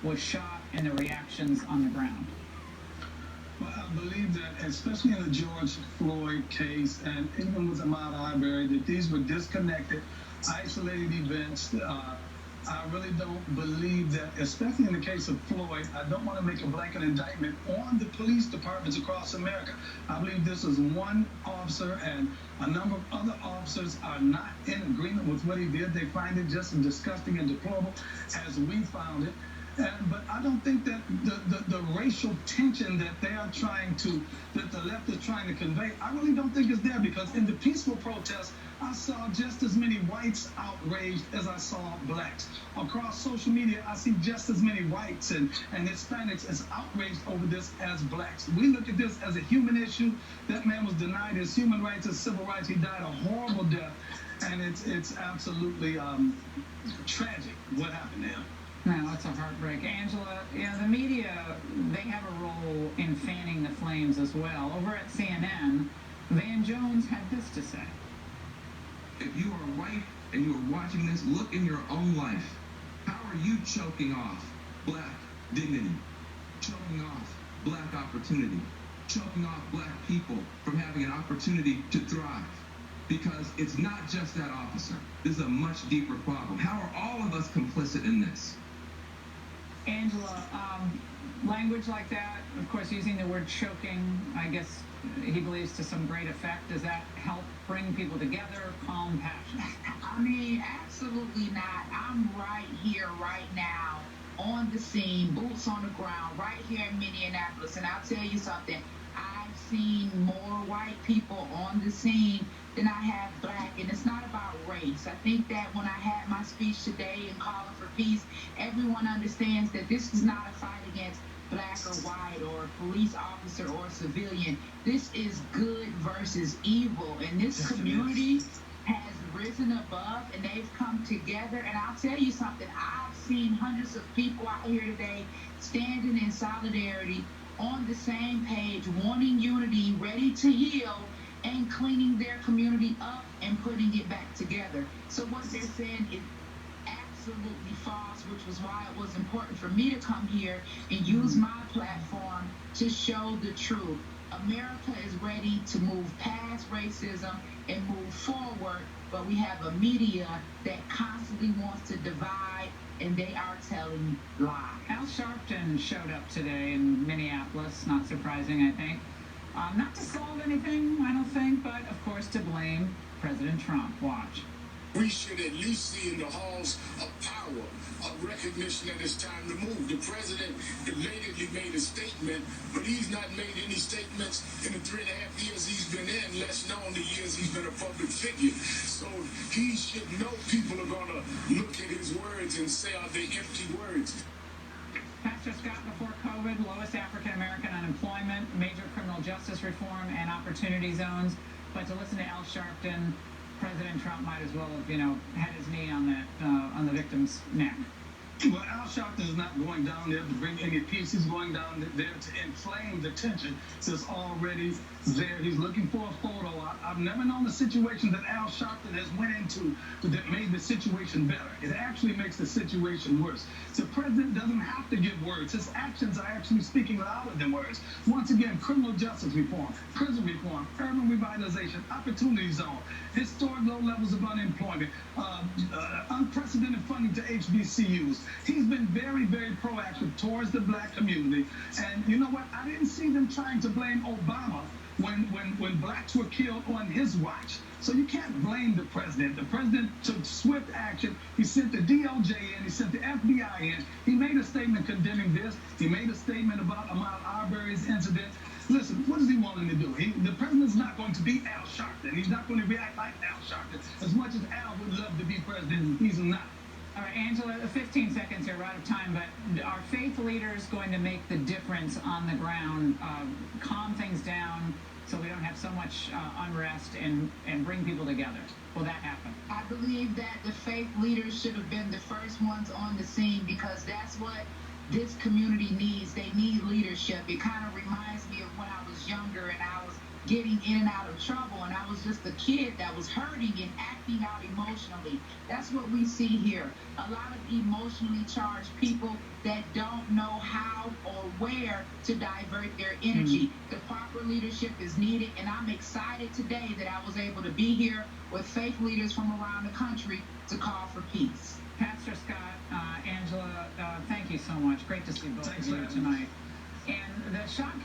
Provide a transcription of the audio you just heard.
was shot and the reactions on the ground? Well, I believe that, especially in the George Floyd case, and even with Ahmaud Arbery, that these were disconnected, isolated events. I really don't believe that, especially in the case of Floyd, I don't want to make a blanket indictment on the police departments across America. I believe this is one officer, and a number of other officers are not in agreement with what he did. They find it just as disgusting and deplorable as we found it. But I don't think that the racial tension that they are trying to, that the left is trying to convey, I really don't think is there, because in the peaceful protests, I saw just as many whites outraged as I saw blacks. Across social media, I see just as many whites and Hispanics as outraged over this as blacks. We look at this as a human issue. That man was denied his human rights, his civil rights. He died a horrible death, and it's absolutely tragic what happened to him. No, it's a heartbreak. Angela, the media, they have a role in fanning the flames as well. Over at CNN, Van Jones had this to say. If you are white and you are watching this, look in your own life. How are you choking off black dignity, choking off black opportunity, choking off black people from having an opportunity to thrive? Because it's not just that officer. This is a much deeper problem. How are all of us complicit in this? Angela, language like that, of course, using the word choking, I guess he believes to some great effect. Does that help bring people together, calm passion? I mean, absolutely not. I'm right here, right now, on the scene, boots on the ground, right here in Minneapolis. And I'll tell you something. I've seen more white people on the scene than I have black, and it's not about race. I think that when I had my speech today and calling for peace, everyone understands that this is not a fight against black or white or police officer or civilian. This is good versus evil, and this community has risen above, and they've come together. And I'll tell you something, I've seen hundreds of people out here today standing in solidarity on the same page, wanting unity, ready to heal, and cleaning their community up and putting it back together. So what they're saying is absolutely false, which was why it was important for me to come here and use my platform to show the truth. America is ready to move past racism and move forward, but we have a media that constantly wants to divide, and they are telling lies. Al Sharpton showed up today in Minneapolis, not surprising, I think. Not to solve anything, I don't think, but of course to blame President Trump. Watch. We should at least see in the halls of power, a recognition that it's time to move. The president belatedly made a statement, but he's not made any statements in the 3.5 years he's been in, less known the years he's been a public figure. So he should know people are going to look at his words and say, are they empty words? Pastor Scott, before COVID, lowest African-American unemployment, major criminal justice reform, and opportunity zones. But to listen to Al Sharpton, President Trump might as well have, had his knee on the victim's neck. Well, Al Sharpton is not going down there to bring any peace. He's going down there to inflame the tension that's already there. He's looking for a photo. I've never known a situation that Al Sharpton has went into that made the situation better. It actually makes the situation worse. The president doesn't have to give words. His actions are actually speaking louder than words. Once again, criminal justice reform, prison reform, urban revitalization, opportunity zone, historic low levels of unemployment, unprecedented funding to HBCUs. He's been very, very proactive towards the black community. And you know what? I didn't see them trying to blame Obama when blacks were killed on his watch. So you can't blame the president. The president took swift action. He sent the DOJ in. He sent the FBI in. He made a statement condemning this. He made a statement about Ahmaud Arbery's incident. Listen, what is he wanting to do? The president's not going to be Al Sharpton. He's not going to react like Al Sharpton. As much as Al would love to be president, he's not. All right, Angela, 15 seconds here, we're out of time, but are faith leaders going to make the difference on the ground, calm things down so we don't have so much unrest and bring people together? Will that happen? I believe that the faith leaders should have been the first ones on the scene, because that's what this community needs. They need leadership. It kind of reminds me of when I was younger and I was getting in and out of trouble, and I was just a kid that was hurting and acting out emotionally. That's what we see here. A lot of emotionally charged people that don't know how or where to divert their energy. The proper leadership is needed, and I'm excited today that I was able to be here with faith leaders from around the country to call for peace. Pastor Scott, Angela, thank you so much. Great to see both of you tonight. And the shocking